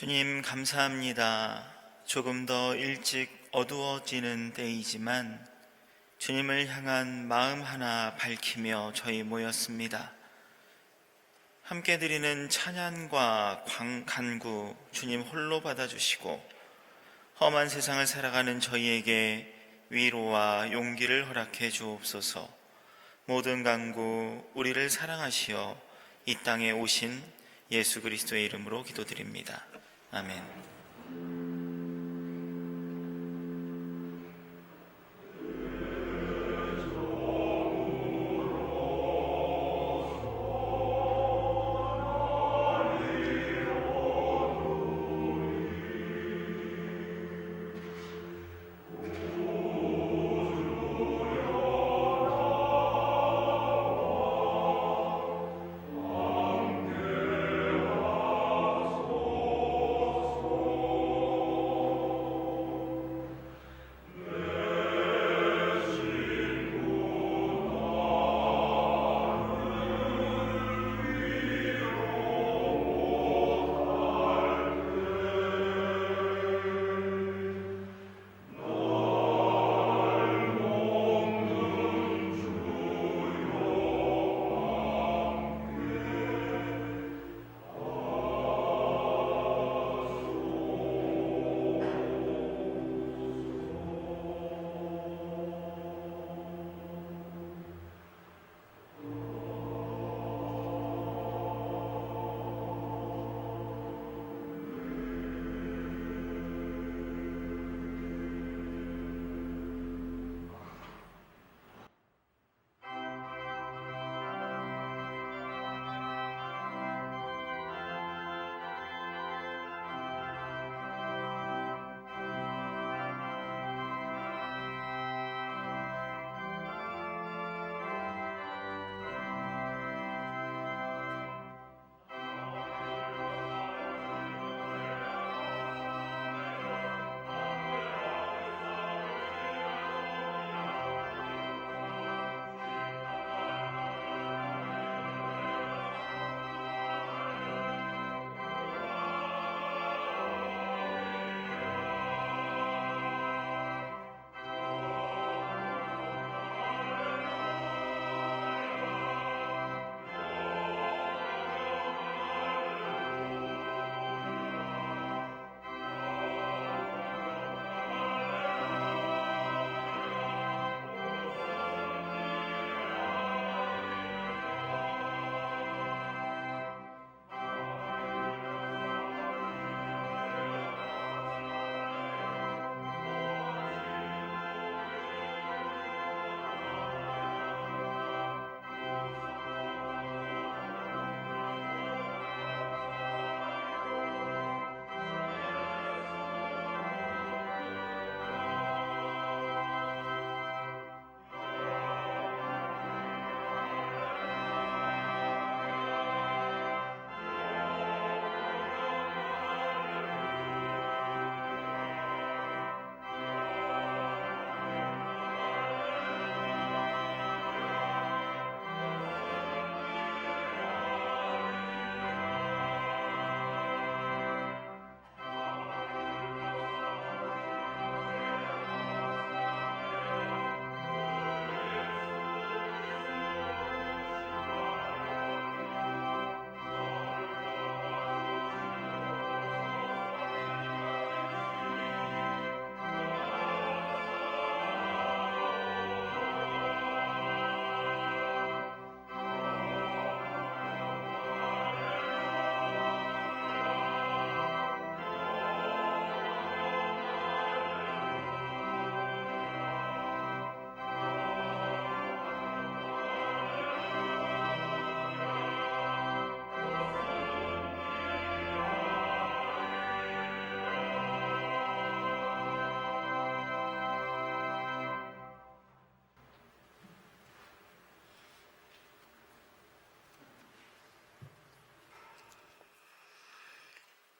주님 감사합니다. 조금 더 일찍 어두워지는 때이지만 주님을 향한 마음 하나 밝히며 저희 모였습니다. 함께 드리는 찬양과 간구 주님 홀로 받아주시고 험한 세상을 살아가는 저희에게 위로와 용기를 허락해 주옵소서. 모든 간구 우리를 사랑하시어 이 땅에 오신 예수 그리스도의 이름으로 기도드립니다. 아멘.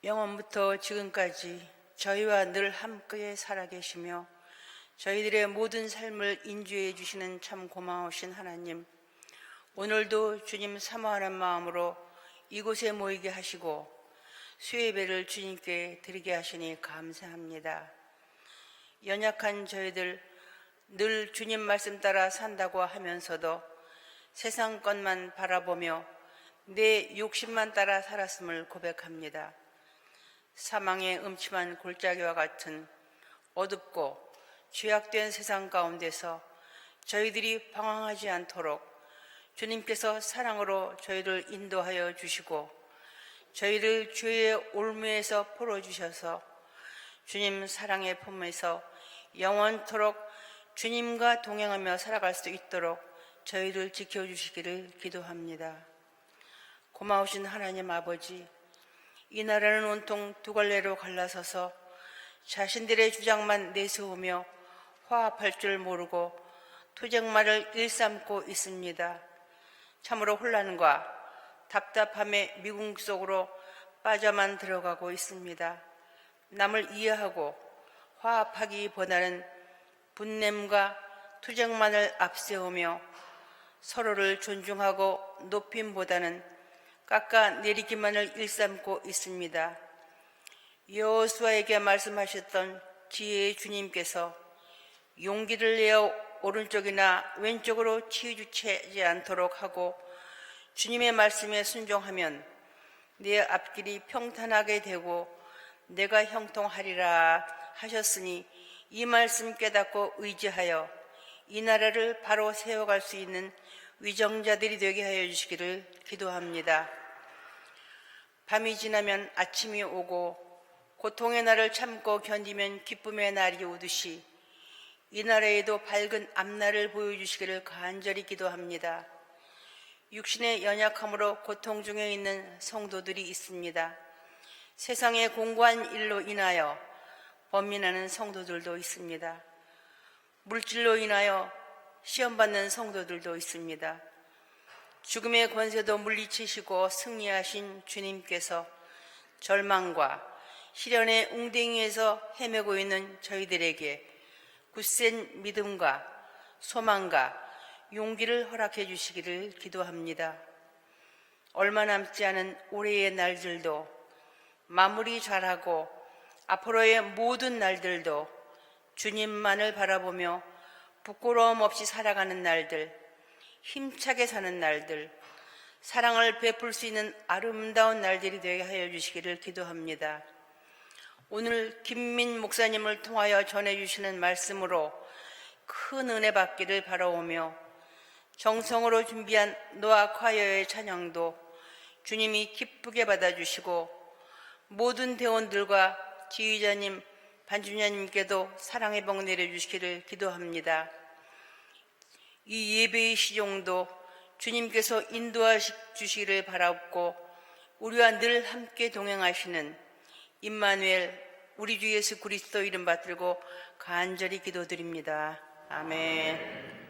영원부터 지금까지 저희와 늘 함께 살아계시며 저희들의 모든 삶을 인도해 주시는 참 고마우신 하나님, 오늘도 주님 사모하는 마음으로 이곳에 모이게 하시고 수예배를 주님께 드리게 하시니 감사합니다. 연약한 저희들 늘 주님 말씀 따라 산다고 하면서도 세상 것만 바라보며 내 욕심만 따라 살았음을 고백합니다. 사망의 음침한 골짜기와 같은 어둡고 죄악된 세상 가운데서 저희들이 방황하지 않도록 주님께서 사랑으로 저희를 인도하여 주시고 저희를 죄의 올무에서 풀어주셔서 주님 사랑의 품에서 영원토록 주님과 동행하며 살아갈 수 있도록 저희를 지켜주시기를 기도합니다. 고마우신 하나님 아버지, 이 나라는 온통 두 갈래로 갈라서서 자신들의 주장만 내세우며 화합할 줄 모르고 투쟁만을 일삼고 있습니다. 참으로 혼란과 답답함의 미궁 속으로 빠져만 들어가고 있습니다. 남을 이해하고 화합하기보다는 분냄과 투쟁만을 앞세우며 서로를 존중하고 높임보다는 깎아내리기만을 일삼고 있습니다. 여호수아에게 말씀하셨던 지혜의 주님께서 용기를 내어 오른쪽이나 왼쪽으로 치우치지 않도록 하고 주님의 말씀에 순종하면 내 앞길이 평탄하게 되고 내가 형통하리라 하셨으니 이 말씀 깨닫고 의지하여 이 나라를 바로 세워갈 수 있는 위정자들이 되게 하여 주시기를 기도합니다. 밤이 지나면 아침이 오고 고통의 날을 참고 견디면 기쁨의 날이 오듯이 이 나라에도 밝은 앞날을 보여주시기를 간절히 기도합니다. 육신의 연약함으로 고통 중에 있는 성도들이 있습니다. 세상의 공고한 일로 인하여 번민하는 성도들도 있습니다. 물질로 인하여 시험받는 성도들도 있습니다. 죽음의 권세도 물리치시고 승리하신 주님께서 절망과 시련의 웅덩이에서 헤매고 있는 저희들에게 굳센 믿음과 소망과 용기를 허락해 주시기를 기도합니다. 얼마 남지 않은 올해의 날들도 마무리 잘하고 앞으로의 모든 날들도 주님만을 바라보며 부끄러움 없이 살아가는 날들, 힘차게 사는 날들, 사랑을 베풀 수 있는 아름다운 날들이 되게 하여 주시기를 기도합니다. 오늘 김민 목사님을 통하여 전해주시는 말씀으로 큰 은혜 받기를 바라오며 정성으로 준비한 노아 콰이어의 찬양도 주님이 기쁘게 받아주시고 모든 대원들과 지휘자님, 반주자님께도 사랑의 복 내려주시기를 기도합니다. 이 예배의 시종도 주님께서 인도하시기를 바라옵고 우리와 늘 함께 동행하시는 임마누엘 우리 주 예수 그리스도 이름 받들고 간절히 기도드립니다. 아멘.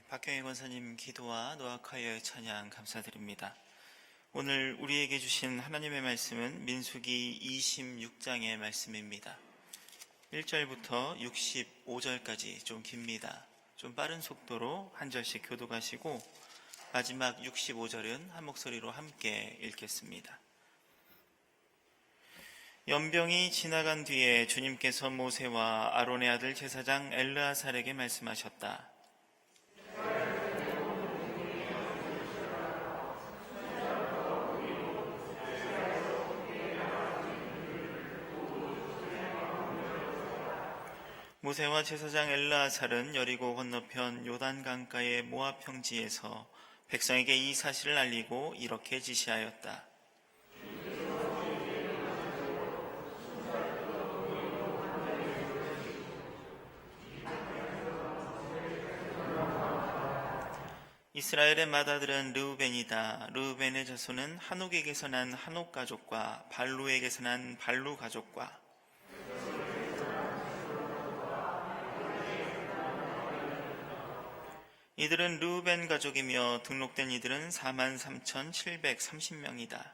박경희 권사님 기도와 노악하여의 찬양 감사드립니다. 오늘 우리에게 주신 하나님의 말씀은 민수기 26장의 말씀입니다. 1절부터 65절까지 좀 깁니다. 좀 빠른 속도로 한 절씩 교독하시고 마지막 65절은 한 목소리로 함께 읽겠습니다. 연병이 지나간 뒤에 주님께서 모세와 아론의 아들 제사장 엘르아살에게 말씀하셨다. 모세와 제사장 엘르아살은 여리고 건너편 요단 강가의 모압 평지에서 백성에게 이 사실을 알리고 이렇게 지시하였다. 이스라엘의 맏아들은 르우벤이다. 르우벤의 자손은 한옥에게서 난 한옥 가족과 발루에게서 난 발루 가족과 이들은 르우벤 가족이며 등록된 이들은 43,730명이다.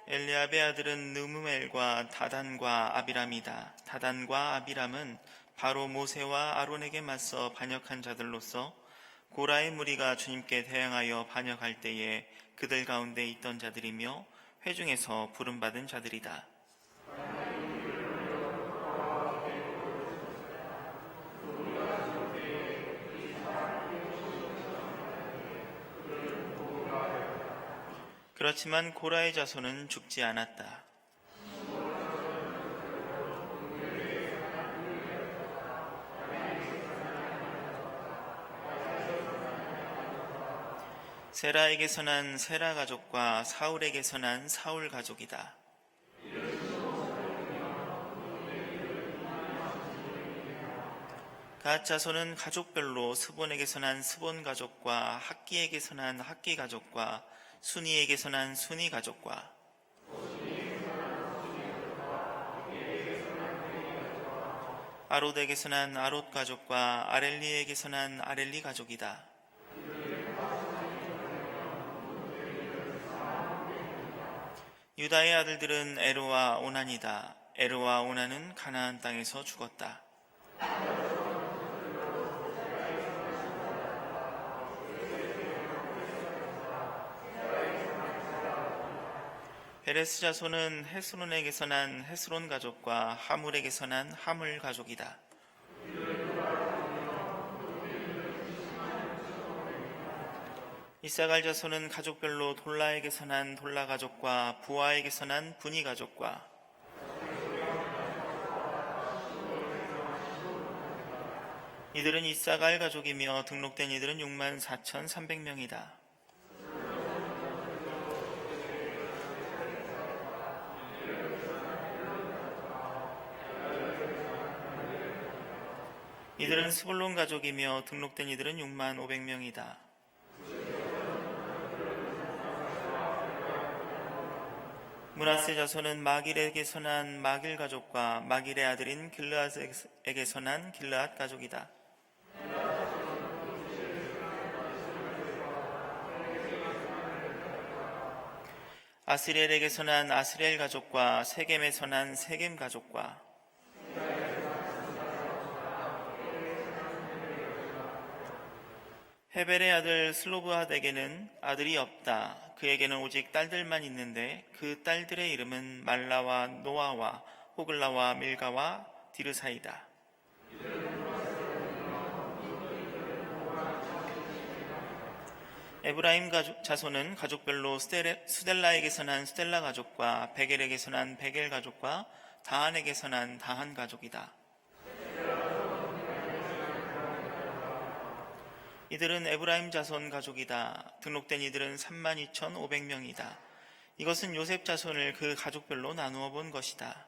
엘리압의 아들은 느무엘과 다단과 아비람이다. 다단과 아비람은 바로 모세와 아론에게 맞서 반역한 자들로서 고라의 무리가 주님께 대항하여 반역할 때에 그들 가운데 있던 자들이며 회중에서 부름받은 자들이다. 그렇지만 고라의 자손은 죽지 않았다. 세라에게서 난 세라 가족과 사울에게서 난 사울 가족이다. 갓 자손은 가족별로 스본에게서 난 스본 가족과 학기에게서 난 학기 가족과 순이에게서 난 순이 가족과 아롯에게서 난 아롯 가족과 아렐리에게서 난 아렐리 가족이다. 유다의 아들들은 에르와 오난이다. 에르와 오난은 가나안 땅에서 죽었다. 베레스 자손은 헤스론에게서 난 헤스론 가족과 하물에게서 난 하물 가족이다. 이사갈 자손은 가족별로 돌라에게서 난 돌라 가족과 부하에게서 난 분이 가족과 이들은 이사갈 가족이며 등록된 이들은 64,300명이다. 이들은 스불론 가족이며 등록된 이들은 65,000명이다. 므낫세 자손은 마길에게서 난 마길 가족과 마길의 아들인 길르앗에게서 난 길르앗 가족이다. 아스리엘에게서 난 아스리엘 가족과 세겜에서 난 세겜 가족과 헤벨의 아들 슬로브핫에게는 아들이 없다. 그에게는 오직 딸들만 있는데 그 딸들의 이름은 말라와 노아와 호글라와 밀가와 디르사이다. 에브라임 자손은 가족별로 수델라에게서 난 수델라 가족과 베겔에게서 난 베겔 가족과 다한에게서 난 다한 가족이다. 이들은 에브라임 자손 가족이다. 등록된 이들은 32,500명이다. 이것은 요셉 자손을 그 가족별로 나누어 본 것이다.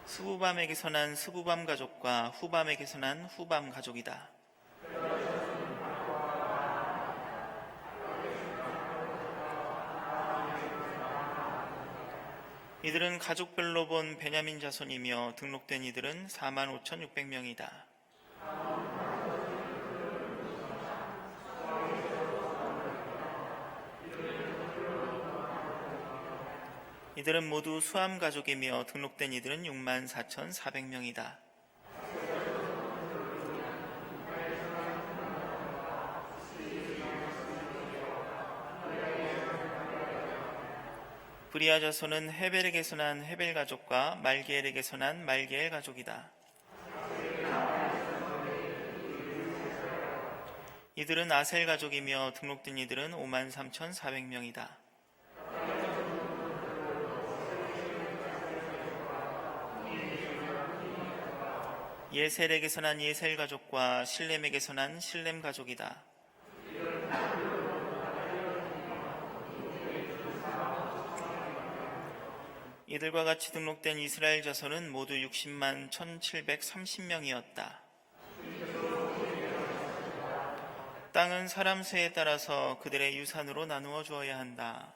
스부밤에게서 난 스부밤 가족과 후밤에게서 난 후밤 가족이다. 이들은 가족별로 본 베냐민 자손이며 등록된 이들은 45,600명이다. 이들은 모두 수함 가족이며 등록된 이들은 64,400명이다. 브리아 자손은 헤벨에게서 난 헤벨 가족과 말기엘에게서 난 말기엘 가족이다. 이들은 아셀 가족이며 등록된 이들은 53,400명이다. 예셀에게서 난 예셀 가족과 실렘에게서 난 실렘 가족이다. 이들과 같이 등록된 이스라엘 자손은 모두 60만 1,730명이었다. 땅은 사람 수에 따라서 그들의 유산으로 나누어 주어야 한다.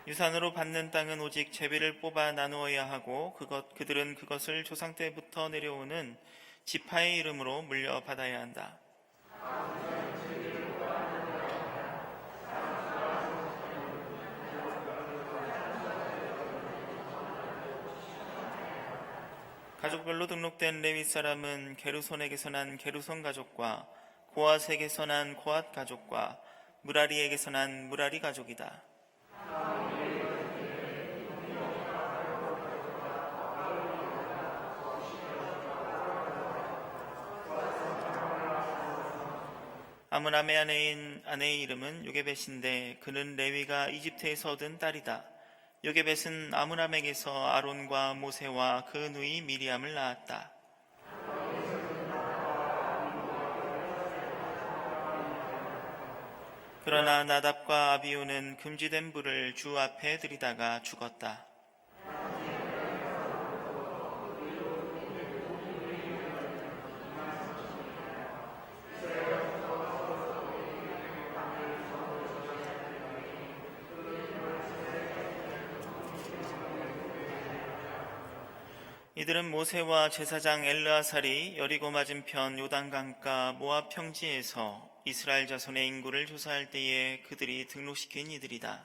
유산으로 받는 땅은 오직 제비를 뽑아 나누어야 하고 그들은 그것을 조상 때부터 내려오는 지파의 이름으로 물려받아야 한다. 가족별로 등록된 레위 사람은 게르손에게서 난 게르손 가족과 고앗에게서 난 고앗 가족과 무라리에게서 난 무라리 가족이다. 아므람의 아내의 이름은 요게벳인데 그는 레위가 이집트에서 얻은 딸이다. 요게벳은 아므람에게서 아론과 모세와 그 누이 미리암을 낳았다. 그러나 나답과 아비후는 금지된 불을 주 앞에 들이다가 죽었다. 이들은 모세와 제사장 엘르아살이 여리고 맞은편 요단강가 모압 평지에서 이스라엘 자손의 인구를 조사할 때에 그들이 등록시킨 이들이다.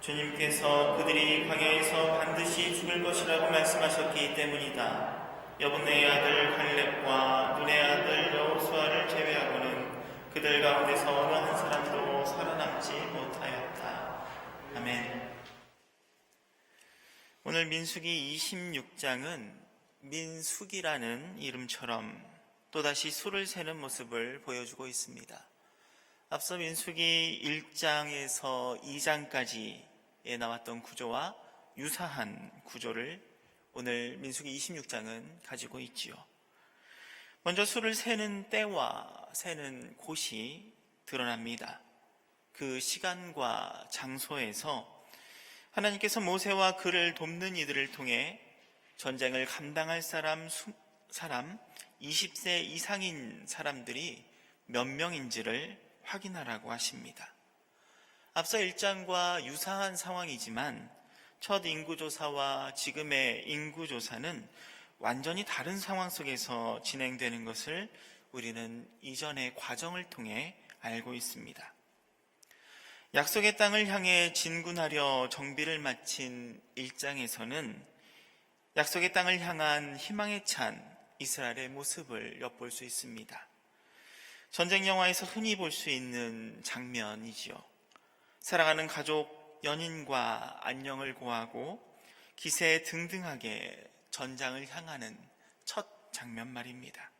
주님께서 그들이 광야에서 반드시 죽을 것이라고 말씀하셨기 때문이다. 여분의 아들 갈렙과 눈의 아들 여호수아를 제외하고는 그들 가운데서 어느 한 사람도 살아남지 못하였다. 아멘. 오늘 민수기 26장은 민수기라는 이름처럼 또다시 수를 세는 모습을 보여주고 있습니다. 앞서 민수기 1장에서 2장까지에 나왔던 구조와 유사한 구조를 오늘 민수기 26장은 가지고 있지요. 먼저 수를 세는 때와 세는 곳이 드러납니다. 그 시간과 장소에서 하나님께서 모세와 그를 돕는 이들을 통해 전쟁을 감당할 사람 20세 이상인 사람들이 몇 명인지를 확인하라고 하십니다. 앞서 1장과 유사한 상황이지만 첫 인구조사와 지금의 인구조사는 완전히 다른 상황 속에서 진행되는 것을 우리는 이전의 과정을 통해 알고 있습니다. 약속의 땅을 향해 진군하려 정비를 마친 1장에서는 약속의 땅을 향한 희망에 찬 이스라엘의 모습을 엿볼 수 있습니다. 전쟁 영화에서 흔히 볼 수 있는 장면이지요. 사랑하는 가족, 연인과 안녕을 고하고 기세 등등하게 전장을 향하는 첫 장면 말입니다.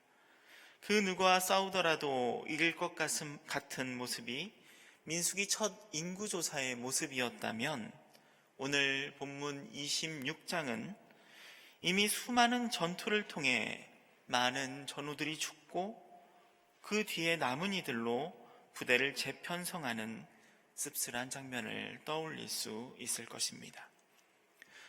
그 누구와 싸우더라도 이길 것 같은 모습이 민수기 첫 인구조사의 모습이었다면 오늘 본문 26장은 이미 수많은 전투를 통해 많은 전우들이 죽고 그 뒤에 남은 이들로 부대를 재편성하는 씁쓸한 장면을 떠올릴 수 있을 것입니다.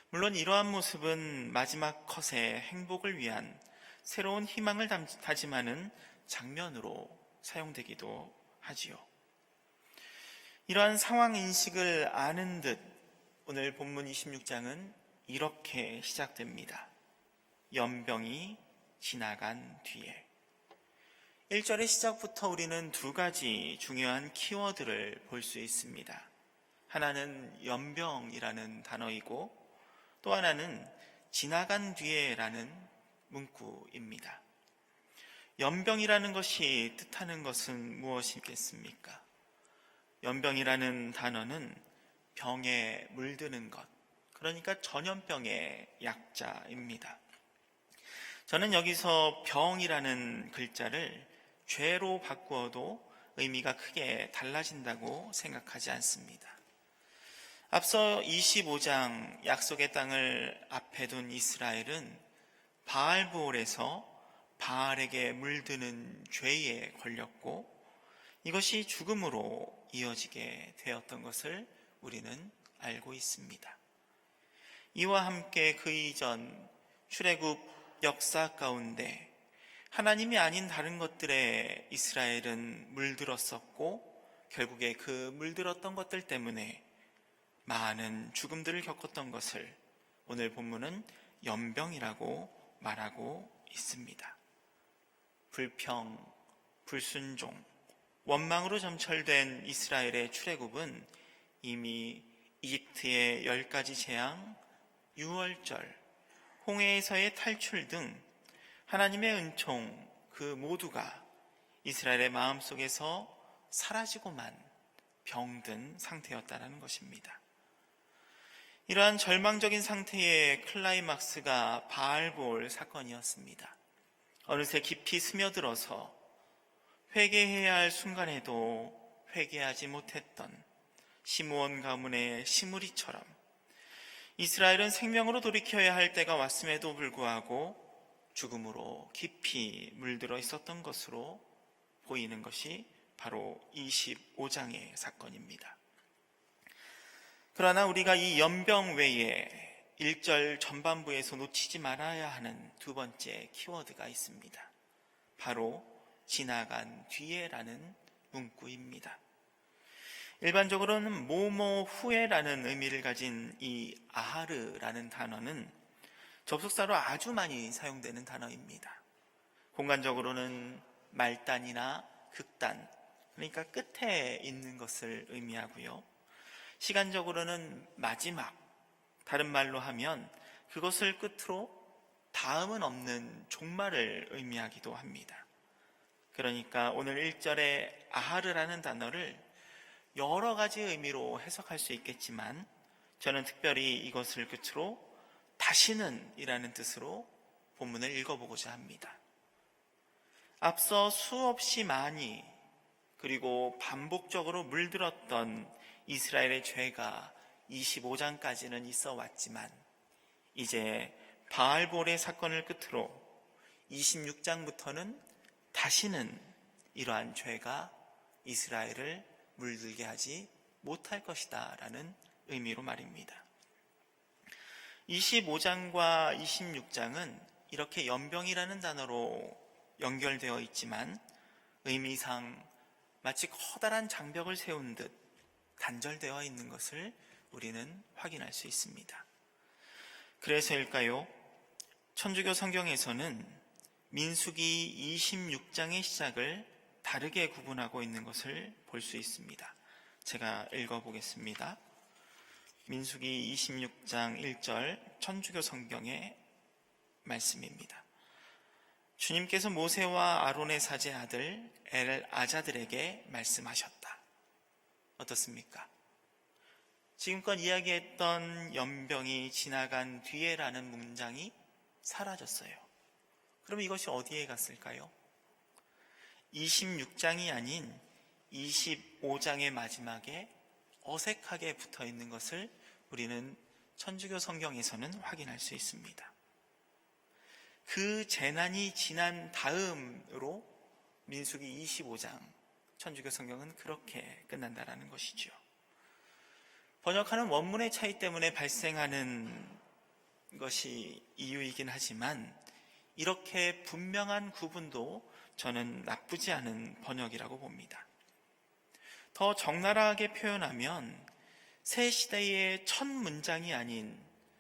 물론 이러한 모습은 마지막 컷의 행복을 위한 새로운 희망을 다짐하는 장면으로 사용되기도 하지요. 이러한 상황 인식을 아는 듯 오늘 본문 26장은 이렇게 시작됩니다. 연병이 지나간 뒤에. 1절의 시작부터 우리는 두 가지 중요한 키워드를 볼 수 있습니다. 하나는 연병이라는 단어이고 또 하나는 지나간 뒤에라는 문구입니다. 연병이라는 것이 뜻하는 것은 무엇이겠습니까? 연병이라는 단어는 병에 물드는 것, 그러니까 전염병의 약자입니다. 저는 여기서 병이라는 글자를 죄로 바꾸어도 의미가 크게 달라진다고 생각하지 않습니다. 앞서 25장 약속의 땅을 앞에 둔 이스라엘은 바알브올에서 바알에게 물드는 죄에 걸렸고 이것이 죽음으로 이어지게 되었던 것을 우리는 알고 있습니다. 이와 함께 그 이전 출애굽 역사 가운데 하나님이 아닌 다른 것들에 이스라엘은 물들었었고 결국에 그 물들었던 것들 때문에 많은 죽음들을 겪었던 것을 오늘 본문은 연병이라고 말하고 있습니다. 불평, 불순종, 원망으로 점철된 이스라엘의 출애굽은 이미 이집트의 10가지 재앙, 유월절, 홍해에서의 탈출 등 하나님의 은총 그 모두가 이스라엘의 마음속에서 사라지고만 병든 상태였다는 것입니다. 이러한 절망적인 상태의 클라이막스가 바알볼 사건이었습니다. 어느새 깊이 스며들어서 회개해야 할 순간에도 회개하지 못했던 시므온 가문의 시므리처럼 이스라엘은 생명으로 돌이켜야 할 때가 왔음에도 불구하고 죽음으로 깊이 물들어 있었던 것으로 보이는 것이 바로 25장의 사건입니다. 그러나 우리가 이 연병 외에 1절 전반부에서 놓치지 말아야 하는 두 번째 키워드가 있습니다. 바로 지나간 뒤에라는 문구입니다. 일반적으로는 뭐뭐 후에라는 의미를 가진 이 아하르라는 단어는 접속사로 아주 많이 사용되는 단어입니다. 공간적으로는 말단이나 극단, 그러니까 끝에 있는 것을 의미하고요. 시간적으로는 마지막, 다른 말로 하면 그것을 끝으로 다음은 없는 종말을 의미하기도 합니다. 그러니까 오늘 1절에 아하르라는 단어를 여러 가지 의미로 해석할 수 있겠지만 저는 특별히 이것을 끝으로 다시는 이라는 뜻으로 본문을 읽어보고자 합니다. 앞서 수없이 많이 그리고 반복적으로 물들었던 이스라엘의 죄가 25장까지는 있어 왔지만 이제 바알볼의 사건을 끝으로 26장부터는 다시는 이러한 죄가 이스라엘을 물들게 하지 못할 것이다 라는 의미로 말입니다. 25장과 26장은 이렇게 연병이라는 단어로 연결되어 있지만 의미상 마치 커다란 장벽을 세운 듯 단절되어 있는 것을 우리는 확인할 수 있습니다. 그래서일까요? 천주교 성경에서는 민수기 26장의 시작을 다르게 구분하고 있는 것을 볼 수 있습니다. 제가 읽어보겠습니다. 민수기 26장 1절 천주교 성경의 말씀입니다. 주님께서 모세와 아론의 사제 아들 엘아자들에게 말씀하셨다. 어떻습니까? 지금껏 이야기했던 연병이 지나간 뒤에라는 문장이 사라졌어요. 그럼 이것이 어디에 갔을까요? 26장이 아닌 25장의 마지막에 어색하게 붙어 있는 것을 우리는 천주교 성경에서는 확인할 수 있습니다. 그 재난이 지난 다음으로 민수기 25장, 천주교 성경은 그렇게 끝난다라는 것이죠. 번역하는 원문의 차이 때문에 발생하는 것이 이유이긴 하지만 이렇게 분명한 구분도 저는 나쁘지 않은 번역이라고 봅니다. 더 적나라하게 표현하면 새 시대의 첫 문장이 아닌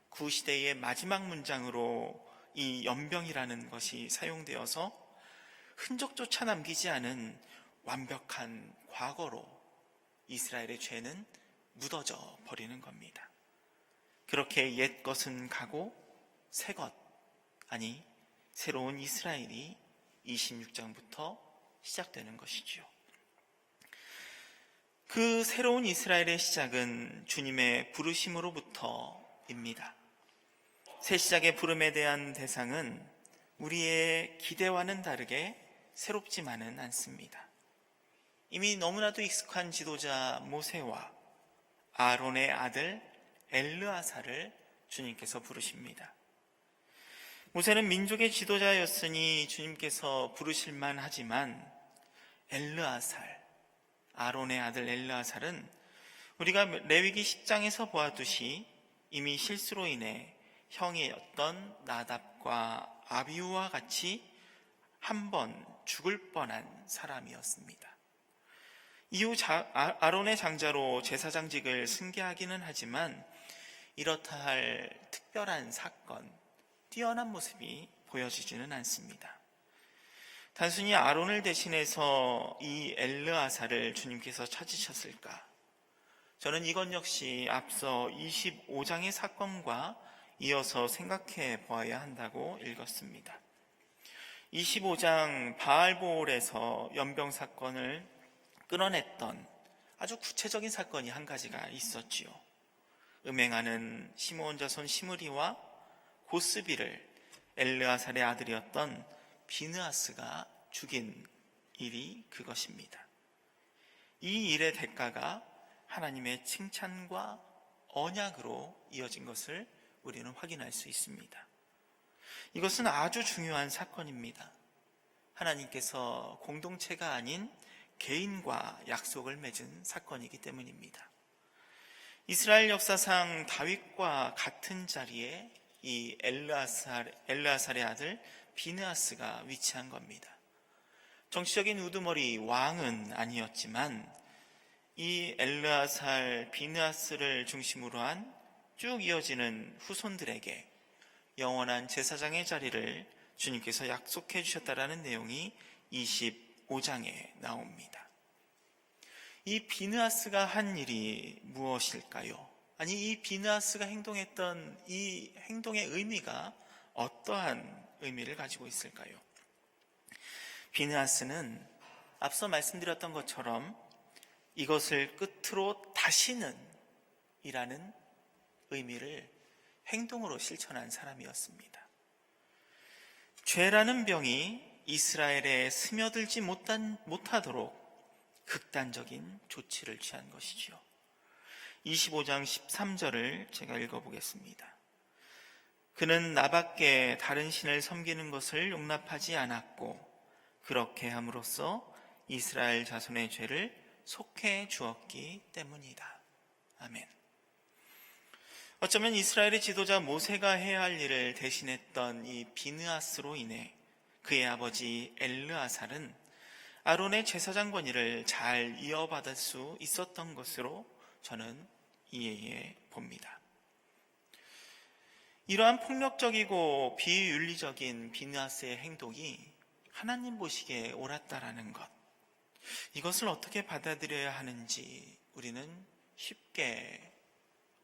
구시대의 마지막 문장으로 이 연병이라는 것이 사용되어서 흔적조차 남기지 않은 완벽한 과거로 이스라엘의 죄는 묻어져 버리는 겁니다. 그렇게 옛 것은 가고 새 것, 아니 새로운 이스라엘이 26장부터 시작되는 것이지요. 그 새로운 이스라엘의 시작은 주님의 부르심으로부터입니다. 새 시작의 부름에 대한 대상은 우리의 기대와는 다르게 새롭지만은 않습니다. 이미 너무나도 익숙한 지도자 모세와 아론의 아들 엘르아사를 주님께서 부르십니다. 모세는 민족의 지도자였으니 주님께서 부르실만 하지만 엘르아살, 아론의 아들 엘르아살은 우리가 레위기 10장에서 보았듯이 이미 실수로 인해 형이었던 나답과 아비후와 같이 한 번 죽을 뻔한 사람이었습니다. 이후 아론의 장자로 제사장직을 승계하기는 하지만 이렇다 할 특별한 사건, 뛰어난 모습이 보여지지는 않습니다. 단순히 아론을 대신해서 이 엘르아사를 주님께서 찾으셨을까? 저는 이것 역시 앞서 25장의 사건과 이어서 생각해 보아야 한다고 읽었습니다. 25장 바알보올에서 연병 사건을 끌어냈던 아주 구체적인 사건이 한 가지가 있었지요. 음행하는 시므온 자손 시므리와 고스비를 엘르아살의 아들이었던 비느하스가 죽인 일이 그것입니다. 이 일의 대가가 하나님의 칭찬과 언약으로 이어진 것을 우리는 확인할 수 있습니다. 이것은 아주 중요한 사건입니다. 하나님께서 공동체가 아닌 개인과 약속을 맺은 사건이기 때문입니다. 이스라엘 역사상 다윗과 같은 자리에 이 엘르아살의 아들 비느하스가 위치한 겁니다. 정치적인 우두머리 왕은 아니었지만 이 엘르아살 비느하스를 중심으로 한 쭉 이어지는 후손들에게 영원한 제사장의 자리를 주님께서 약속해 주셨다라는 내용이 25장에 나옵니다. 이 비느하스가 한 일이 무엇일까요? 아니, 이 비느하스가 행동했던 이 행동의 의미가 어떠한 의미를 가지고 있을까요? 비느하스는 앞서 말씀드렸던 것처럼 이것을 끝으로 다시는 이라는 의미를 행동으로 실천한 사람이었습니다. 죄라는 병이 이스라엘에 스며들지 못하도록 극단적인 조치를 취한 것이지요. 25장 13절을 제가 읽어보겠습니다. 그는 나밖에 다른 신을 섬기는 것을 용납하지 않았고 그렇게 함으로써 이스라엘 자손의 죄를 속해 주었기 때문이다. 아멘. 어쩌면 이스라엘의 지도자 모세가 해야 할 일을 대신했던 이 비느하스로 인해 그의 아버지 엘르아살은 아론의 제사장 권위를 잘 이어받을 수 있었던 것으로 저는 이해해 봅니다. 이러한 폭력적이고 비윤리적인 비느하스의 행동이 하나님 보시기에 옳았다라는 것, 이것을 어떻게 받아들여야 하는지 우리는 쉽게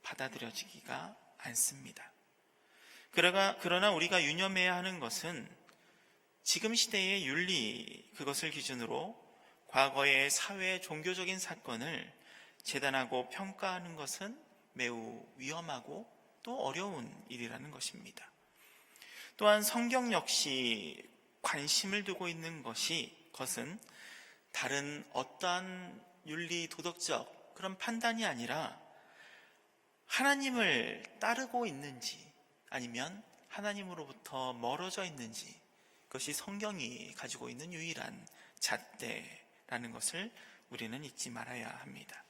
받아들여지기가 않습니다. 그러나 우리가 유념해야 하는 것은 지금 시대의 윤리, 그것을 기준으로 과거의 사회 종교적인 사건을 재단하고 평가하는 것은 매우 위험하고 또 어려운 일이라는 것입니다. 또한 성경 역시 관심을 두고 있는 것은 다른 어떠한 윤리 도덕적 그런 판단이 아니라 하나님을 따르고 있는지 아니면 하나님으로부터 멀어져 있는지, 그것이 성경이 가지고 있는 유일한 잣대라는 것을 우리는 잊지 말아야 합니다.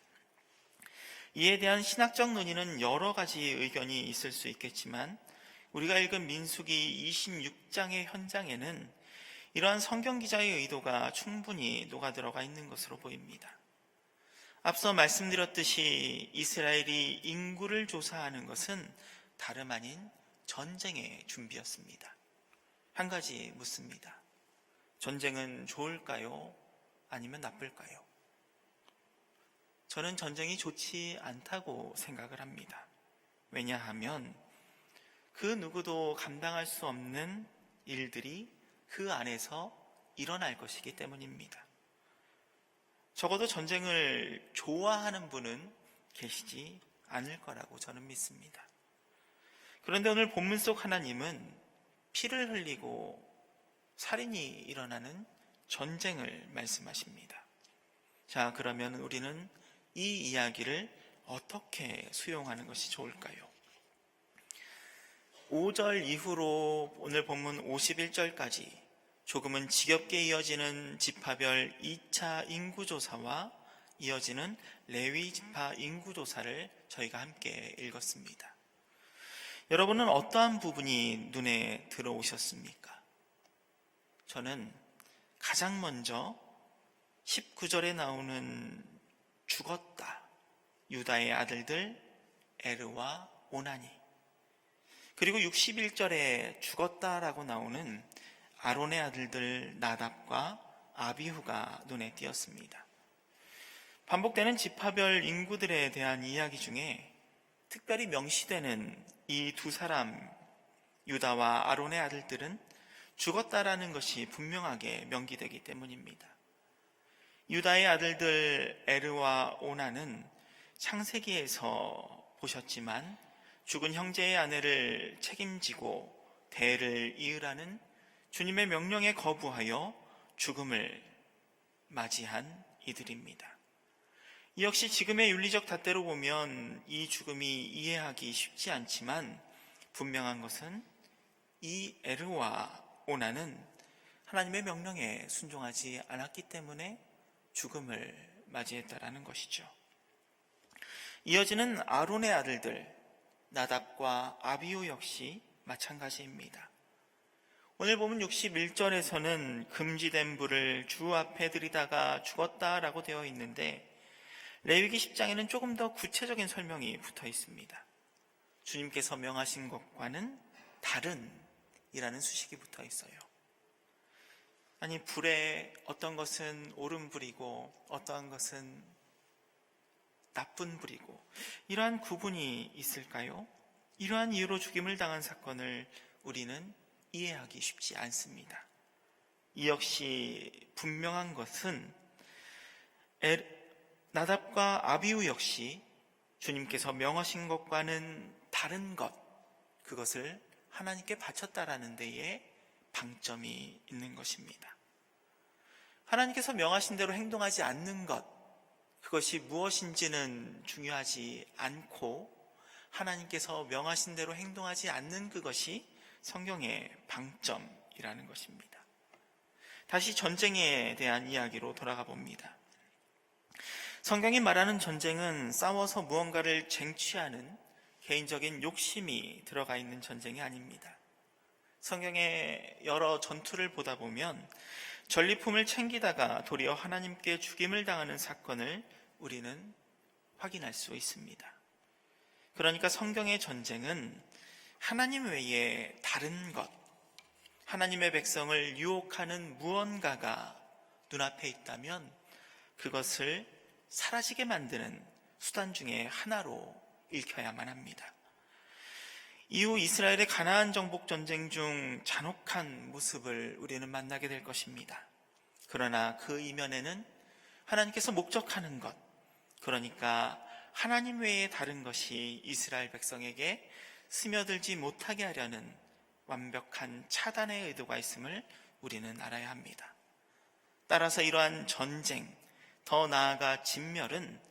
이에 대한 신학적 논의는 여러 가지 의견이 있을 수 있겠지만 우리가 읽은 민수기 26장의 현장에는 이러한 성경 기자의 의도가 충분히 녹아들어가 있는 것으로 보입니다. 앞서 말씀드렸듯이 이스라엘이 인구를 조사하는 것은 다름 아닌 전쟁의 준비였습니다. 한 가지 묻습니다. 전쟁은 좋을까요? 아니면 나쁠까요? 저는 전쟁이 좋지 않다고 생각을 합니다. 왜냐하면 그 누구도 감당할 수 없는 일들이 그 안에서 일어날 것이기 때문입니다. 적어도 전쟁을 좋아하는 분은 계시지 않을 거라고 저는 믿습니다. 그런데 오늘 본문 속 하나님은 피를 흘리고 살인이 일어나는 전쟁을 말씀하십니다. 자, 그러면 우리는 이 이야기를 어떻게 수용하는 것이 좋을까요? 5절 이후로 오늘 본문 51절까지 조금은 지겹게 이어지는 지파별 2차 인구조사와 이어지는 레위 지파 인구조사를 저희가 함께 읽었습니다. 여러분은 어떠한 부분이 눈에 들어오셨습니까? 저는 가장 먼저 19절에 나오는 죽었다, 유다의 아들들 에르와 오나니, 그리고 61절에 죽었다라고 나오는 아론의 아들들 나답과 아비후가 눈에 띄었습니다. 반복되는 지파별 인구들에 대한 이야기 중에 특별히 명시되는 이 두 사람 유다와 아론의 아들들은 죽었다라는 것이 분명하게 명기되기 때문입니다. 유다의 아들들 에르와 오나는 창세기에서 보셨지만 죽은 형제의 아내를 책임지고 대를 이으라는 주님의 명령에 거부하여 죽음을 맞이한 이들입니다. 이 역시 지금의 윤리적 잣대로 보면 이 죽음이 이해하기 쉽지 않지만 분명한 것은 이 에르와 오나는 하나님의 명령에 순종하지 않았기 때문에 죽음을 맞이했다라는 것이죠. 이어지는 아론의 아들들 나답과 아비후 역시 마찬가지입니다. 오늘 보면 61절에서는 금지된 불을 주 앞에 들이다가 죽었다라고 되어 있는데 레위기 10장에는 조금 더 구체적인 설명이 붙어 있습니다. 주님께서 명하신 것과는 다른 이라는 수식이 붙어 있어요. 아니, 불에 어떤 것은 옳은 불이고 어떠한 것은 나쁜 불이고 이러한 구분이 있을까요? 이러한 이유로 죽임을 당한 사건을 우리는 이해하기 쉽지 않습니다. 이 역시 분명한 것은 나답과 아비후 역시 주님께서 명하신 것과는 다른 것, 그것을 하나님께 바쳤다라는 데에 방점이 있는 것입니다. 하나님께서 명하신 대로 행동하지 않는 것, 그것이 무엇인지는 중요하지 않고 하나님께서 명하신 대로 행동하지 않는 그것이 성경의 방점이라는 것입니다. 다시 전쟁에 대한 이야기로 돌아가 봅니다. 성경이 말하는 전쟁은 싸워서 무언가를 쟁취하는 개인적인 욕심이 들어가 있는 전쟁이 아닙니다. 성경의 여러 전투를 보다 보면 전리품을 챙기다가 도리어 하나님께 죽임을 당하는 사건을 우리는 확인할 수 있습니다. 그러니까 성경의 전쟁은 하나님 외에 다른 것, 하나님의 백성을 유혹하는 무언가가 눈앞에 있다면 그것을 사라지게 만드는 수단 중에 하나로 읽혀야만 합니다. 이후 이스라엘의 가나안 정복 전쟁 중 잔혹한 모습을 우리는 만나게 될 것입니다. 그러나 그 이면에는 하나님께서 목적하는 것, 그러니까 하나님 외에 다른 것이 이스라엘 백성에게 스며들지 못하게 하려는 완벽한 차단의 의도가 있음을 우리는 알아야 합니다. 따라서 이러한 전쟁, 더 나아가 진멸은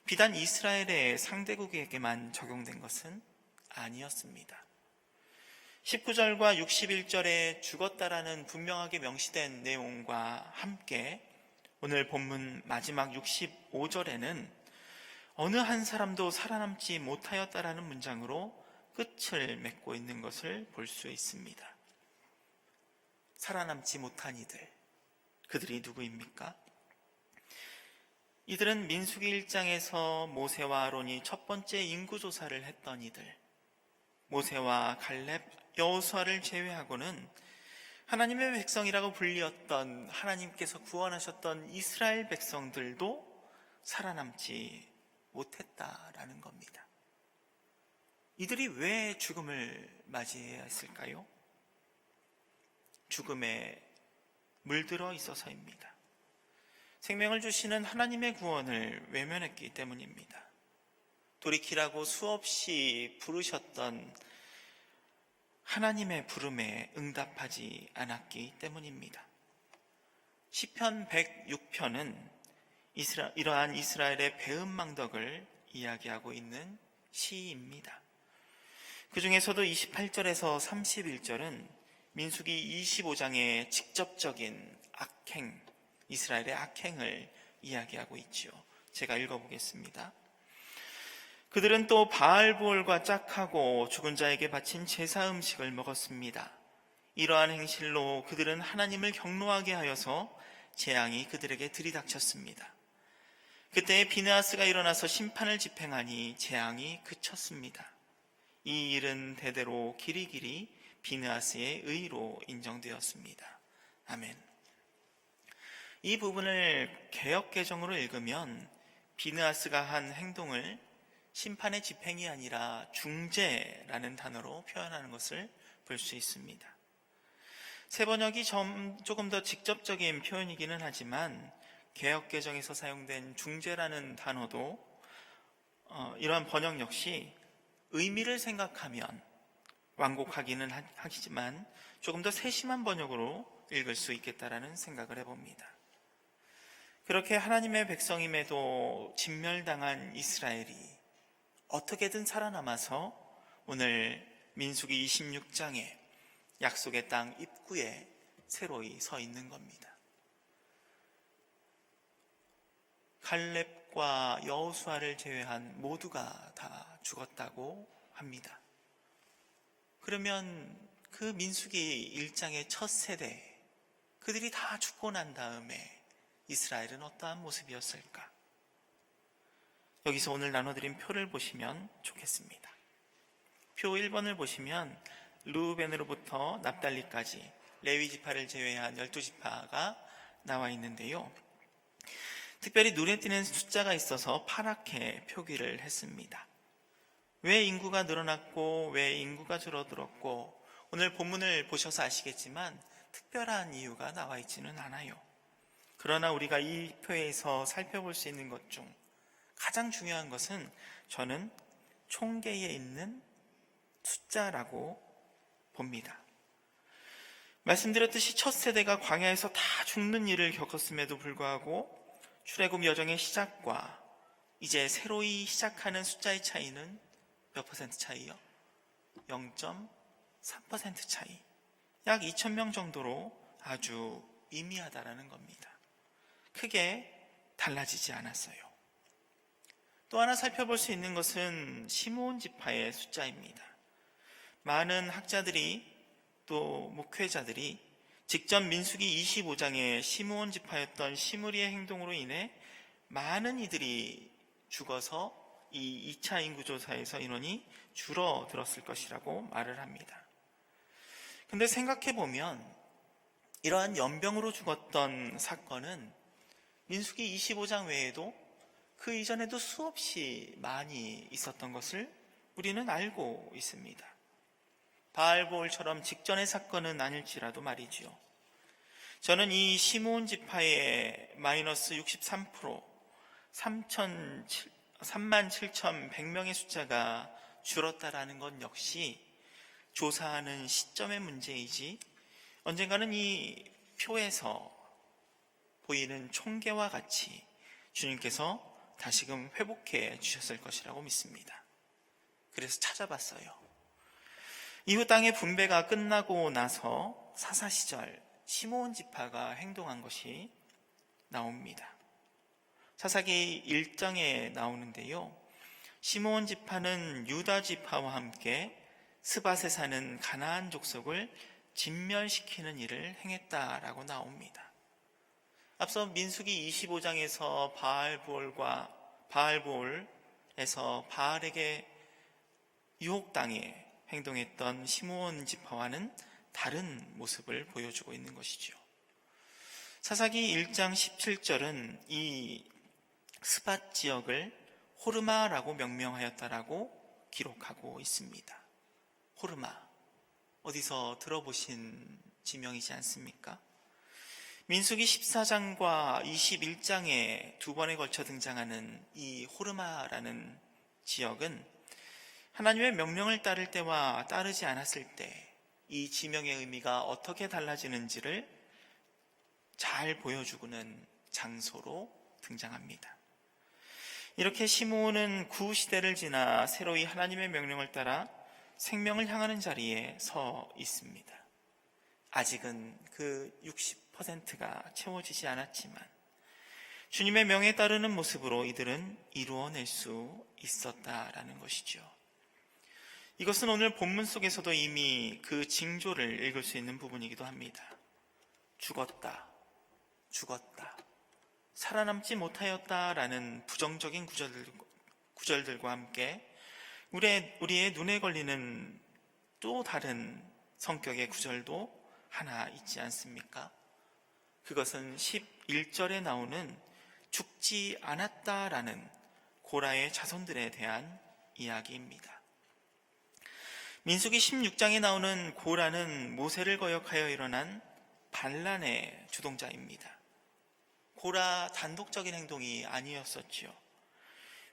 비단 이스라엘의 상대국에게만 적용된 것은 아니었습니다. 19절과 61절에 죽었다라는 분명하게 명시된 내용과 함께 오늘 본문 마지막 65절에는 어느 한 사람도 살아남지 못하였다라는 문장으로 끝을 맺고 있는 것을 볼 수 있습니다. 살아남지 못한 이들, 그들이 누구입니까? 이들은 민수기 1장에서 모세와 아론이 첫 번째 인구조사를 했던 이들, 모세와 갈렙, 여호수아를 제외하고는 하나님의 백성이라고 불리었던, 하나님께서 구원하셨던 이스라엘 백성들도 살아남지 못했다라는 겁니다. 이들이 왜 죽음을 맞이해야 했을까요? 죽음에 물들어 있어서입니다. 생명을 주시는 하나님의 구원을 외면했기 때문입니다. 돌이키라고 수없이 부르셨던 하나님의 부름에 응답하지 않았기 때문입니다. 시편 106편은 이러한 이스라엘의 배은망덕을 이야기하고 있는 시입니다. 그 중에서도 28절에서 31절은 민수기 25장의 직접적인 악행, 이스라엘의 악행을 이야기하고 있지요. 제가 읽어보겠습니다. 그들은 또 바알보올과 짝하고 죽은 자에게 바친 제사 음식을 먹었습니다. 이러한 행실로 그들은 하나님을 경노하게 하여서 재앙이 그들에게 들이닥쳤습니다. 그때 비느하스가 일어나서 심판을 집행하니 재앙이 그쳤습니다. 이 일은 대대로 길이길이 비느하스의 의로 인정되었습니다. 아멘. 이 부분을 개역개정으로 읽으면 비느하스가 한 행동을 심판의 집행이 아니라 중재라는 단어로 표현하는 것을 볼 수 있습니다. 세번역이 조금 더 직접적인 표현이기는 하지만 개역개정에서 사용된 중재라는 단어도 이러한 번역 역시 의미를 생각하면 완곡하기는 하지만 조금 더 세심한 번역으로 읽을 수 있겠다라는 생각을 해봅니다. 그렇게 하나님의 백성임에도 진멸당한 이스라엘이 어떻게든 살아남아서 오늘 민수기 26장에 약속의 땅 입구에 새로이 서 있는 겁니다. 갈렙과 여호수아를 제외한 모두가 다 죽었다고 합니다. 그러면 그 민수기 1장의 첫 세대, 그들이 다 죽고 난 다음에 이스라엘은 어떠한 모습이었을까? 여기서 오늘 나눠드린 표를 보시면 좋겠습니다. 표 1번을 보시면 르우벤으로부터 납달리까지 레위 지파를 제외한 12지파가 나와 있는데요. 특별히 눈에 띄는 숫자가 있어서 파랗게 표기를 했습니다. 왜 인구가 늘어났고 왜 인구가 줄어들었고 오늘 본문을 보셔서 아시겠지만 특별한 이유가 나와 있지는 않아요. 그러나 우리가 이 표에서 살펴볼 수 있는 것 중 가장 중요한 것은 저는 총계에 있는 숫자라고 봅니다. 말씀드렸듯이 첫 세대가 광야에서 다 죽는 일을 겪었음에도 불구하고 출애굽 여정의 시작과 이제 새로이 시작하는 숫자의 차이는 몇 퍼센트 차이요? 0.3% 차이. 약 2,000명 정도로 아주 미미하다라는 겁니다. 크게 달라지지 않았어요. 또 하나 살펴볼 수 있는 것은 시므온 지파의 숫자입니다. 많은 학자들이 또 목회자들이 직접 민수기 25장에 시므온 지파였던 시므리의 행동으로 인해 많은 이들이 죽어서 이 2차 인구조사에서 인원이 줄어들었을 것이라고 말을 합니다. 근데 생각해보면 이러한 연병으로 죽었던 사건은 민수기 25장 외에도 그 이전에도 수없이 많이 있었던 것을 우리는 알고 있습니다. 바알보올처럼 직전의 사건은 아닐지라도 말이지요. 저는 이 시므온 지파의 마이너스 63%, 37,100명의 숫자가 줄었다라는 것 역시 조사하는 시점의 문제이지 언젠가는 이 표에서 보이는 총계와 같이 주님께서 다시금 회복해 주셨을 것이라고 믿습니다. 그래서 찾아봤어요. 이후 땅의 분배가 끝나고 나서 사사시절 시므온 지파가 행동한 것이 나옵니다. 사사기 1장에 나오는데요, 시므온 지파는 유다 지파와 함께 스밧에 사는 가나안 족속을 진멸시키는 일을 행했다라고 나옵니다. 앞서 민수기 25장에서 바알볼에서 바알에게 유혹당해 행동했던 시므온 지파와는 다른 모습을 보여주고 있는 것이죠. 사사기 1장 17절은 이 스밧 지역을 호르마라고 명명하였다라고 기록하고 있습니다. 호르마, 어디서 들어보신 지명이지 않습니까? 민수기 14장과 21장에 두 번에 걸쳐 등장하는 이 호르마라는 지역은 하나님의 명령을 따를 때와 따르지 않았을 때 이 지명의 의미가 어떻게 달라지는지를 잘 보여주는 장소로 등장합니다. 이렇게 시므온은 구시대를 지나 새로이 하나님의 명령을 따라 생명을 향하는 자리에 서 있습니다. 아직은 그 60%가 채워지지 않았지만 주님의 명에 따르는 모습으로 이들은 이루어낼 수 있었다라는 것이죠. 이것은 오늘 본문 속에서도 이미 그 징조를 읽을 수 있는 부분이기도 합니다. 죽었다, 살아남지 못하였다라는 부정적인 구절들과 함께 우리의 눈에 걸리는 또 다른 성격의 구절도 하나 있지 않습니까? 그것은 11절에 나오는 죽지 않았다라는 고라의 자손들에 대한 이야기입니다. 민수기 16장에 나오는 고라는 모세를 거역하여 일어난 반란의 주동자입니다. 고라 단독적인 행동이 아니었었지요.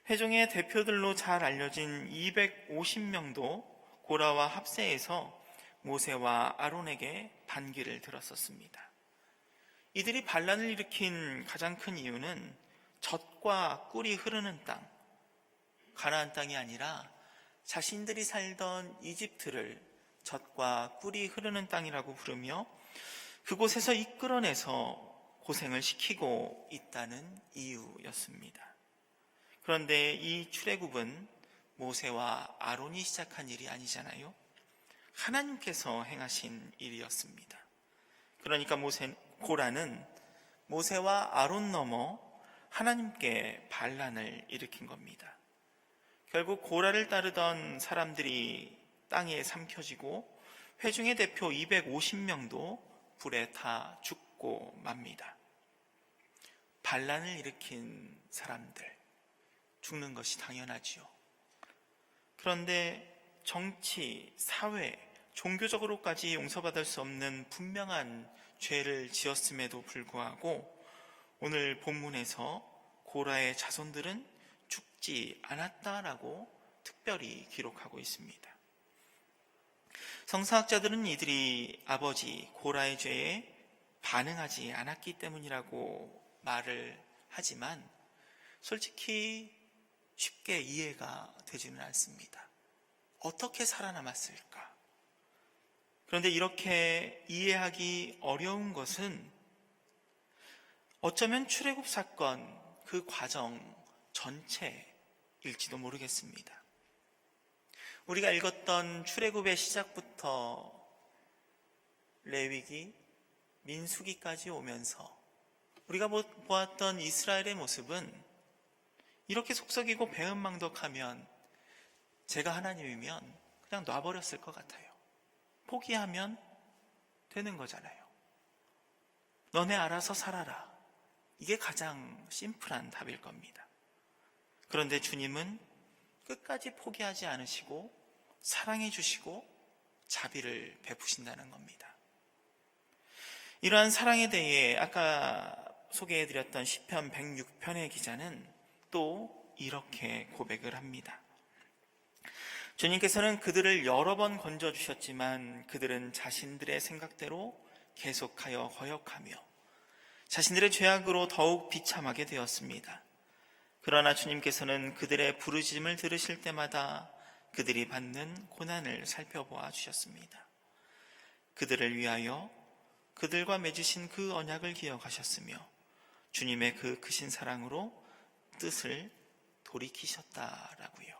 회중의 대표들로 잘 알려진 250명도 고라와 합세해서 모세와 아론에게 반기를 들었었습니다. 이들이 반란을 일으킨 가장 큰 이유는 젖과 꿀이 흐르는 땅, 가나안 땅이 아니라 자신들이 살던 이집트를 젖과 꿀이 흐르는 땅이라고 부르며 그곳에서 이끌어내서 고생을 시키고 있다는 이유였습니다. 그런데 이 출애굽은 모세와 아론이 시작한 일이 아니잖아요. 하나님께서 행하신 일이었습니다. 그러니까 고라는 모세와 아론 넘어 하나님께 반란을 일으킨 겁니다. 결국 고라를 따르던 사람들이 땅에 삼켜지고 회중의 대표 250명도 불에 타 죽고 맙니다. 반란을 일으킨 사람들, 죽는 것이 당연하지요. 그런데 정치, 사회, 종교적으로까지 용서받을 수 없는 분명한 죄를 지었음에도 불구하고 오늘 본문에서 고라의 자손들은 죽지 않았다라고 특별히 기록하고 있습니다. 성서학자들은 이들이 아버지 고라의 죄에 반응하지 않았기 때문이라고 말을 하지만 솔직히 쉽게 이해가 되지는 않습니다. 어떻게 살아남았을까? 그런데 이렇게 이해하기 어려운 것은 어쩌면 출애굽 사건 그 과정 전체일지도 모르겠습니다. 우리가 읽었던 출애굽의 시작부터 레위기, 민수기까지 오면서 우리가 보았던 이스라엘의 모습은 이렇게 속썩이고 배은망덕하면 제가 하나님이면 그냥 놔버렸을 것 같아요. 포기하면 되는 거잖아요. 너네 알아서 살아라. 이게 가장 심플한 답일 겁니다. 그런데 주님은 끝까지 포기하지 않으시고 사랑해 주시고 자비를 베푸신다는 겁니다. 이러한 사랑에 대해 아까 소개해드렸던 시편 106편의 기자는 또 이렇게 고백을 합니다. 주님께서는 그들을 여러 번 건져주셨지만 그들은 자신들의 생각대로 계속하여 거역하며 자신들의 죄악으로 더욱 비참하게 되었습니다. 그러나 주님께서는 그들의 부르짖음을 들으실 때마다 그들이 받는 고난을 살펴보아 주셨습니다. 그들을 위하여 그들과 맺으신 그 언약을 기억하셨으며 주님의 그 크신 사랑으로 뜻을 돌이키셨다라고요.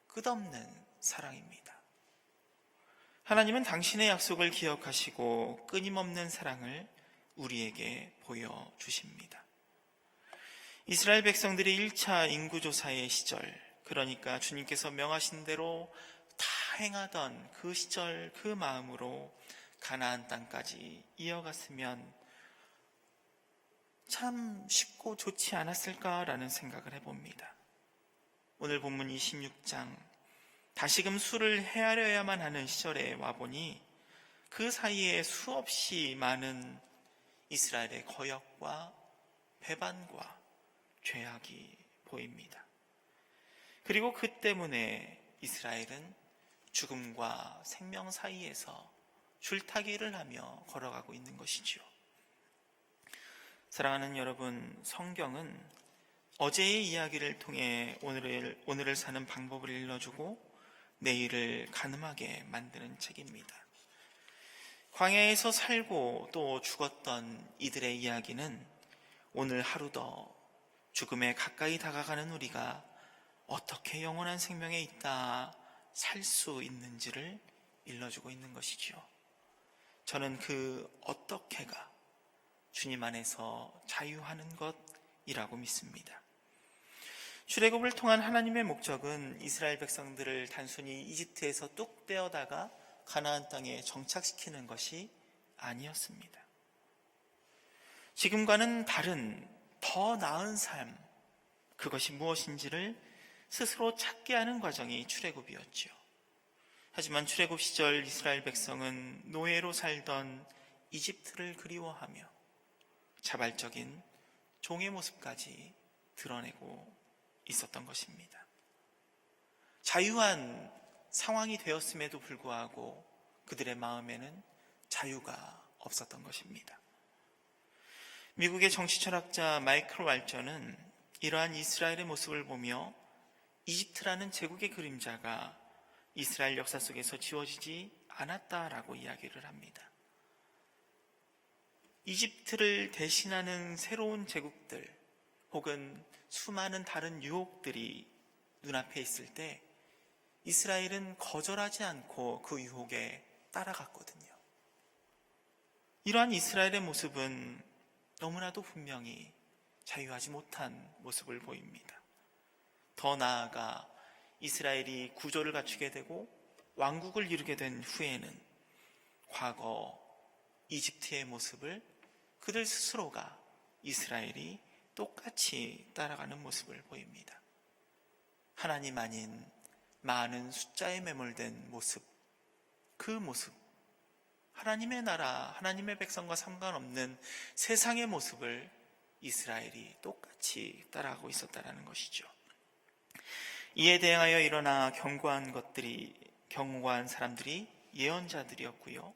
끝없는 사랑입니다. 하나님은 당신의 약속을 기억하시고 끊임없는 사랑을 우리에게 보여주십니다. 이스라엘 백성들이 1차 인구조사의 시절, 그러니까 주님께서 명하신 대로 다 행하던 그 시절 그 마음으로 가나안 땅까지 이어갔으면 참 쉽고 좋지 않았을까라는 생각을 해봅니다. 오늘 본문 26장, 다시금 수를 헤아려야만 하는 시절에 와보니 그 사이에 수없이 많은 이스라엘의 거역과 배반과 죄악이 보입니다. 그리고 그 때문에 이스라엘은 죽음과 생명 사이에서 줄타기를 하며 걸어가고 있는 것이죠. 사랑하는 여러분, 성경은 어제의 이야기를 통해 오늘을 사는 방법을 일러주고 내일을 가늠하게 만드는 책입니다. 광야에서 살고 또 죽었던 이들의 이야기는 오늘 하루 더 죽음에 가까이 다가가는 우리가 어떻게 영원한 생명에 있다 살 수 있는지를 일러주고 있는 것이죠. 저는 그 어떻게가 주님 안에서 자유하는 것이라고 믿습니다. 출애굽을 통한 하나님의 목적은 이스라엘 백성들을 단순히 이집트에서 뚝 떼어다가 가나안 땅에 정착시키는 것이 아니었습니다. 지금과는 다른 더 나은 삶, 그것이 무엇인지를 스스로 찾게 하는 과정이 출애굽이었죠. 하지만 출애굽 시절 이스라엘 백성은 노예로 살던 이집트를 그리워하며 자발적인 종의 모습까지 드러내고 있었던 것입니다. 자유한 상황이 되었음에도 불구하고 그들의 마음에는 자유가 없었던 것입니다. 미국의 정치철학자 마이클 왈저는 이러한 이스라엘의 모습을 보며 이집트라는 제국의 그림자가 이스라엘 역사 속에서 지워지지 않았다라고 이야기를 합니다. 이집트를 대신하는 새로운 제국들 혹은 수많은 다른 유혹들이 눈앞에 있을 때 이스라엘은 거절하지 않고 그 유혹에 따라갔거든요. 이러한 이스라엘의 모습은 너무나도 분명히 자유하지 못한 모습을 보입니다. 더 나아가 이스라엘이 구조를 갖추게 되고 왕국을 이루게 된 후에는 과거 이집트의 모습을 그들 스스로가 이스라엘이 똑같이 따라가는 모습을 보입니다. 하나님 아닌 많은 숫자에 매몰된 모습, 그 모습, 하나님의 나라, 하나님의 백성과 상관없는 세상의 모습을 이스라엘이 똑같이 따라가고 있었다는 것이죠. 이에 대응하여 일어나 경고한 사람들이 예언자들이었고요.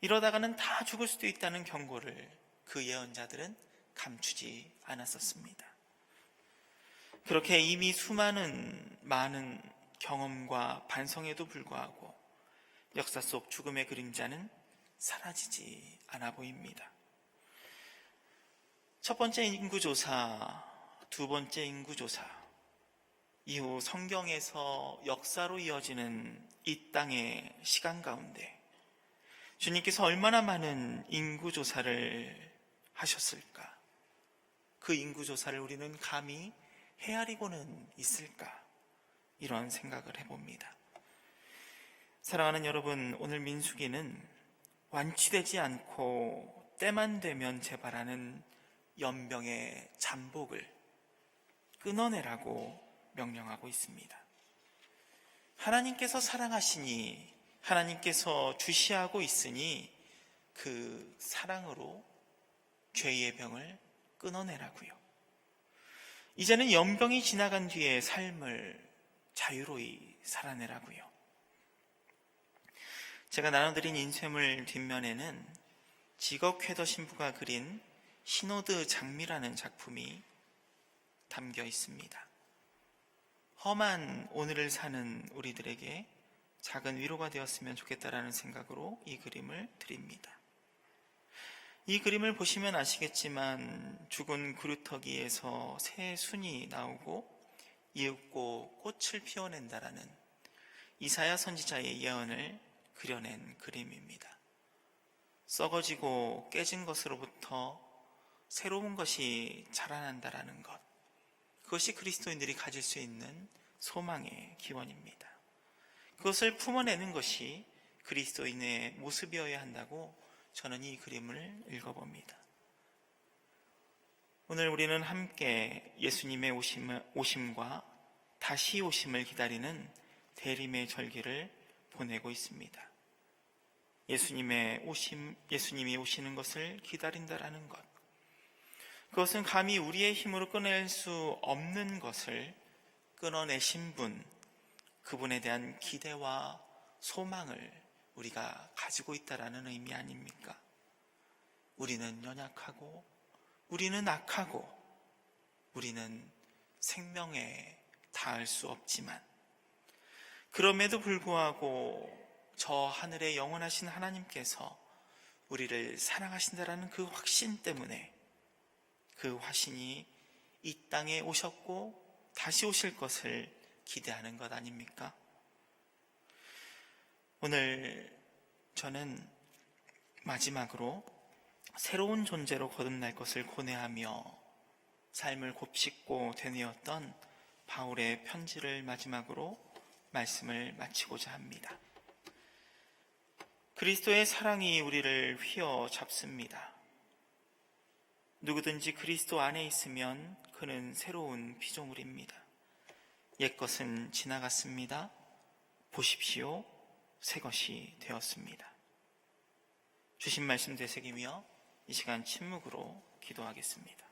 이러다가는 다 죽을 수도 있다는 경고를 그 예언자들은 감추지 않았었습니다. 그렇게 이미 많은 경험과 반성에도 불구하고 역사 속 죽음의 그림자는 사라지지 않아 보입니다. 첫 번째 인구조사, 두 번째 인구조사, 이후 성경에서 역사로 이어지는 이 땅의 시간 가운데 주님께서 얼마나 많은 인구조사를 하셨을까? 그 인구조사를 우리는 감히 헤아리고는 있을까? 이런 생각을 해봅니다. 사랑하는 여러분, 오늘 민수기는 완치되지 않고 때만 되면 재발하는 연병의 잠복을 끊어내라고 명령하고 있습니다. 하나님께서 사랑하시니, 하나님께서 주시하고 있으니 그 사랑으로 죄의 병을 끊어내라고요. 이제는 연병이 지나간 뒤에 삶을 자유로이 살아내라고요. 제가 나눠드린 인쇄물 뒷면에는 지거 쾌더 신부가 그린 신호드 장미라는 작품이 담겨 있습니다. 험한 오늘을 사는 우리들에게 작은 위로가 되었으면 좋겠다라는 생각으로 이 그림을 드립니다. 이 그림을 보시면 아시겠지만 죽은 그루터기에서 새 순이 나오고 이윽고 꽃을 피워낸다라는 이사야 선지자의 예언을 그려낸 그림입니다. 썩어지고 깨진 것으로부터 새로운 것이 자라난다라는 것, 그것이 그리스도인들이 가질 수 있는 소망의 기원입니다. 그것을 품어내는 것이 그리스도인의 모습이어야 한다고 저는 이 그림을 읽어봅니다. 오늘 우리는 함께 예수님의 오심과 다시 오심을 기다리는 대림의 절기를 보내고 있습니다. 예수님이 오시는 것을 기다린다라는 것, 그것은 감히 우리의 힘으로 끊어낼 수 없는 것을 끊어내신 분, 그분에 대한 기대와 소망을 우리가 가지고 있다라는 의미 아닙니까? 우리는 연약하고, 우리는 악하고, 우리는 생명에 닿을 수 없지만, 그럼에도 불구하고 저 하늘의 영원하신 하나님께서 우리를 사랑하신다라는 그 확신 때문에 그 화신이 이 땅에 오셨고 다시 오실 것을 기대하는 것 아닙니까? 오늘 저는 마지막으로 새로운 존재로 거듭날 것을 고뇌하며 삶을 곱씹고 되뇌었던 바울의 편지를 마지막으로 말씀을 마치고자 합니다. 그리스도의 사랑이 우리를 휘어잡습니다. 누구든지 그리스도 안에 있으면 그는 새로운 피조물입니다. 옛것은 지나갔습니다. 보십시오, 새 것이 되었습니다. 주신 말씀 되새기며 이 시간 침묵으로 기도하겠습니다.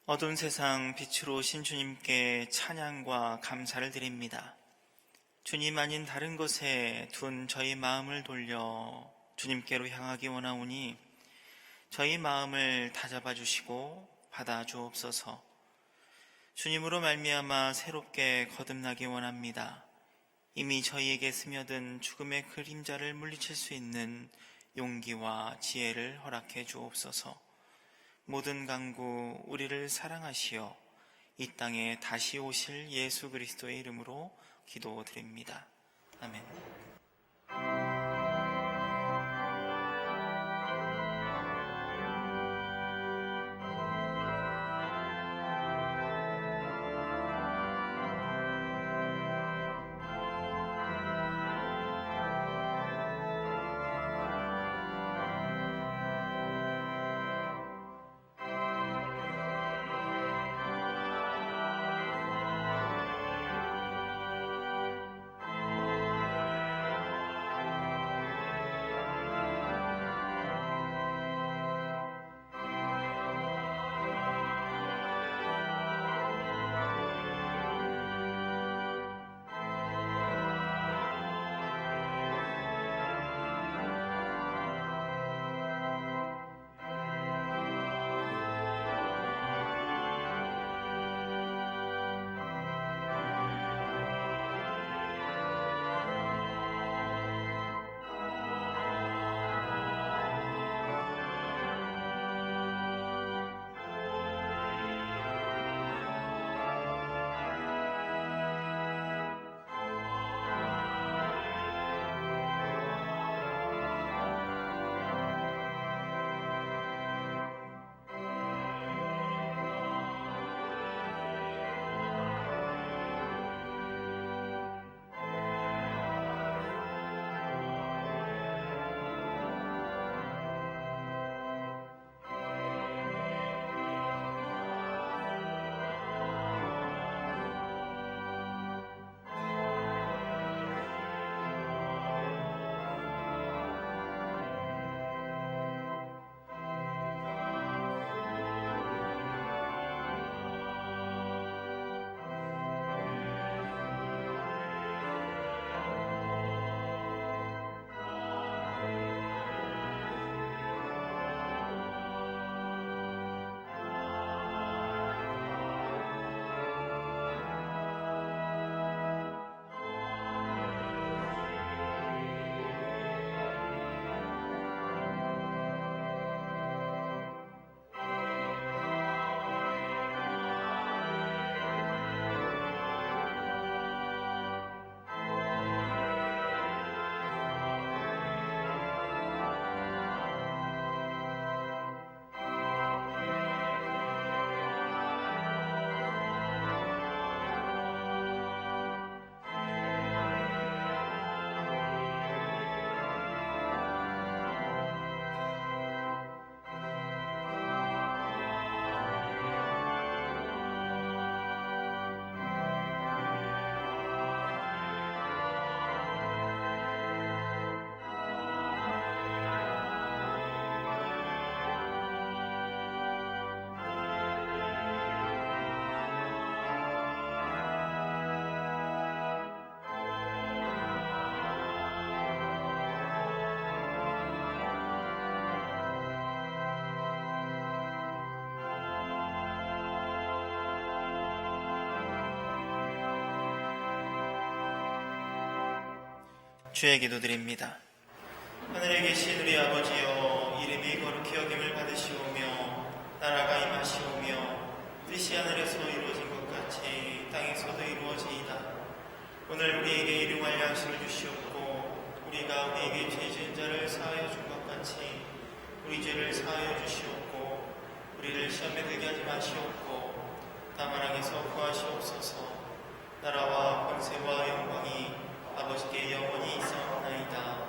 어두운 세상 빛으로 오신 주님께 찬양과 감사를 드립니다. 주님 아닌 다른 것에 둔 저희 마음을 돌려 주님께로 향하기 원하오니 저희 마음을 다잡아 주시고 받아 주옵소서. 주님으로 말미암아 새롭게 거듭나기 원합니다. 이미 저희에게 스며든 죽음의 그림자를 물리칠 수 있는 용기와 지혜를 허락해 주옵소서. 모든 강구 우리를 사랑하시어 이 땅에 다시 오실 예수 그리스도의 이름으로 기도드립니다. 아멘. 주의 기도드립니다. 하늘에 계신 우리 아버지여, 이름이 거룩히 여김을 받으시오며 나라가 임하시오며 뜻이 하늘에서 이루어진 것 같이 땅에서도 이루어지이다. 오늘 우리에게 일용할 양식을 주시옵고 우리가 우리에게 죄 지은 자를 사하여 준 것 같이 우리 죄를 사하여 주시옵고 우리를 시험에 들게 하지 마시옵고 다만 악에서 구하시옵소서. 나라와 권세와 영광이 아버지께 영원히 있사옵나이다.